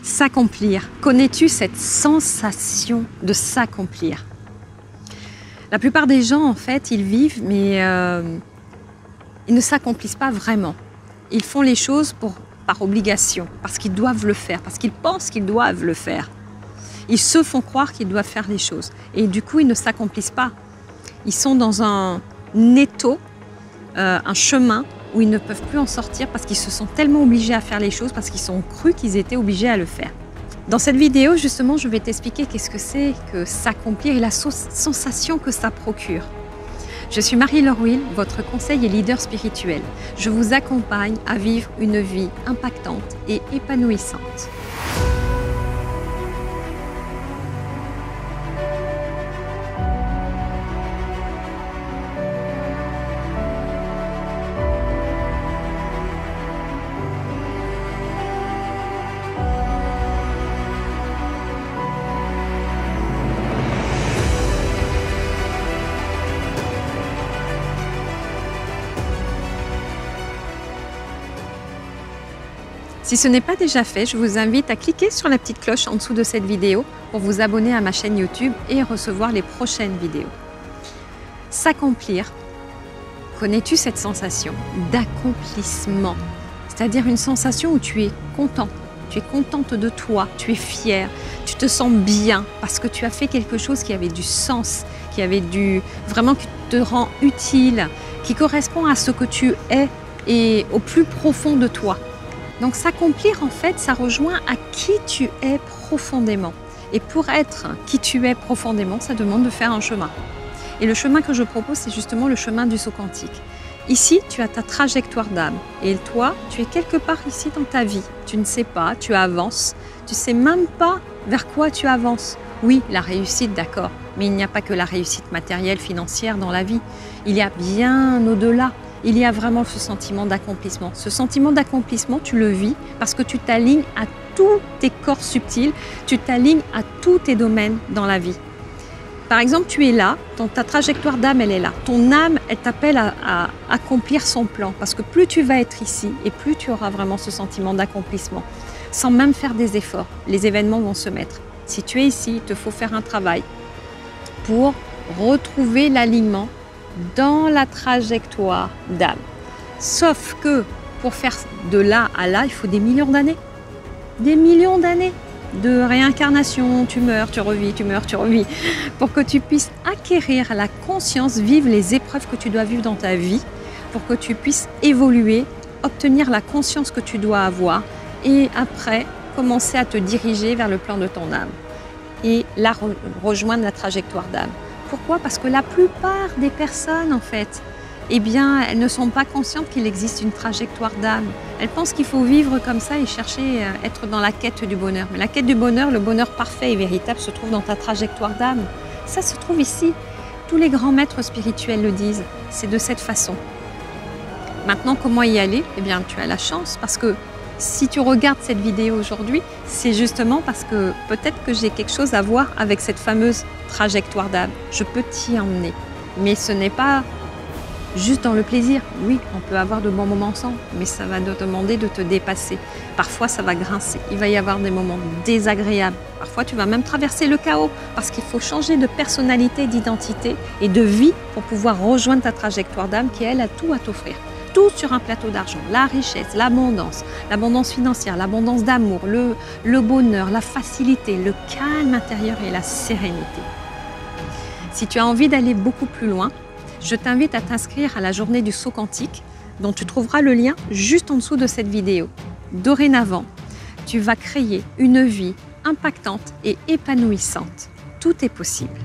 S'accomplir. Connais-tu cette sensation de s'accomplir? La plupart des gens, en fait, ils vivent, mais ils ne s'accomplissent pas vraiment. Ils font les choses par obligation, parce qu'ils doivent le faire, parce qu'ils pensent qu'ils doivent le faire. Ils se font croire qu'ils doivent faire les choses. Et du coup, ils ne s'accomplissent pas. Ils sont dans un étau, un chemin où ils ne peuvent plus en sortir parce qu'ils se sont tellement obligés à faire les choses, parce qu'ils ont cru qu'ils étaient obligés à le faire. Dans cette vidéo, justement, je vais t'expliquer qu'est-ce que c'est que s'accomplir et la sensation que ça procure. Je suis Marie-Laure Will, votre conseil et leader spirituel. Je vous accompagne à vivre une vie impactante et épanouissante. Si ce n'est pas déjà fait, je vous invite à cliquer sur la petite cloche en dessous de cette vidéo pour vous abonner à ma chaîne YouTube et recevoir les prochaines vidéos. S'accomplir. Connais-tu cette sensation d'accomplissement? C'est-à-dire une sensation où tu es content, tu es contente de toi, tu es fière, tu te sens bien parce que tu as fait quelque chose qui avait du sens, qui avait vraiment qui te rend utile, qui correspond à ce que tu es et au plus profond de toi. Donc s'accomplir, en fait, ça rejoint à qui tu es profondément. Et pour être qui tu es profondément, ça demande de faire un chemin. Et le chemin que je propose, c'est justement le chemin du saut quantique. Ici, tu as ta trajectoire d'âme. Et toi, tu es quelque part ici dans ta vie. Tu ne sais pas, tu avances. Tu ne sais même pas vers quoi tu avances. Oui, la réussite, d'accord. Mais il n'y a pas que la réussite matérielle, financière dans la vie. Il y a bien au-delà. Il y a vraiment ce sentiment d'accomplissement. Ce sentiment d'accomplissement, tu le vis parce que tu t'alignes à tous tes corps subtils, tu t'alignes à tous tes domaines dans la vie. Par exemple, tu es là, ta trajectoire d'âme, elle est là. Ton âme, elle t'appelle à accomplir son plan parce que plus tu vas être ici et plus tu auras vraiment ce sentiment d'accomplissement. Sans même faire des efforts, les événements vont se mettre. Si tu es ici, il te faut faire un travail pour retrouver l'alignement dans la trajectoire d'âme. Sauf que pour faire de là à là, il faut des millions d'années. Des millions d'années de réincarnation, tu meurs, tu revis, tu meurs, tu revis, pour que tu puisses acquérir la conscience, vivre les épreuves que tu dois vivre dans ta vie, pour que tu puisses évoluer, obtenir la conscience que tu dois avoir et après commencer à te diriger vers le plan de ton âme et là rejoindre la trajectoire d'âme. Pourquoi? Parce que la plupart des personnes, en fait, eh bien, elles ne sont pas conscientes qu'il existe une trajectoire d'âme. Elles pensent qu'il faut vivre comme ça et chercher à être dans la quête du bonheur. Mais la quête du bonheur, le bonheur parfait et véritable se trouve dans ta trajectoire d'âme. Ça se trouve ici. Tous les grands maîtres spirituels le disent. C'est de cette façon. Maintenant, comment y aller? Eh bien, tu as la chance parce que si tu regardes cette vidéo aujourd'hui, c'est justement parce que peut-être que j'ai quelque chose à voir avec cette fameuse trajectoire d'âme. Je peux t'y emmener. Mais ce n'est pas juste dans le plaisir. Oui, on peut avoir de bons moments ensemble, mais ça va te demander de te dépasser. Parfois, ça va grincer. Il va y avoir des moments désagréables. Parfois, tu vas même traverser le chaos parce qu'il faut changer de personnalité, d'identité et de vie pour pouvoir rejoindre ta trajectoire d'âme qui, elle, a tout à t'offrir. Tout sur un plateau d'argent, la richesse, l'abondance financière, l'abondance d'amour, le bonheur, la facilité, le calme intérieur et la sérénité. Si tu as envie d'aller beaucoup plus loin, je t'invite à t'inscrire à la journée du saut quantique dont tu trouveras le lien juste en dessous de cette vidéo. Dorénavant, tu vas créer une vie impactante et épanouissante. Tout est possible.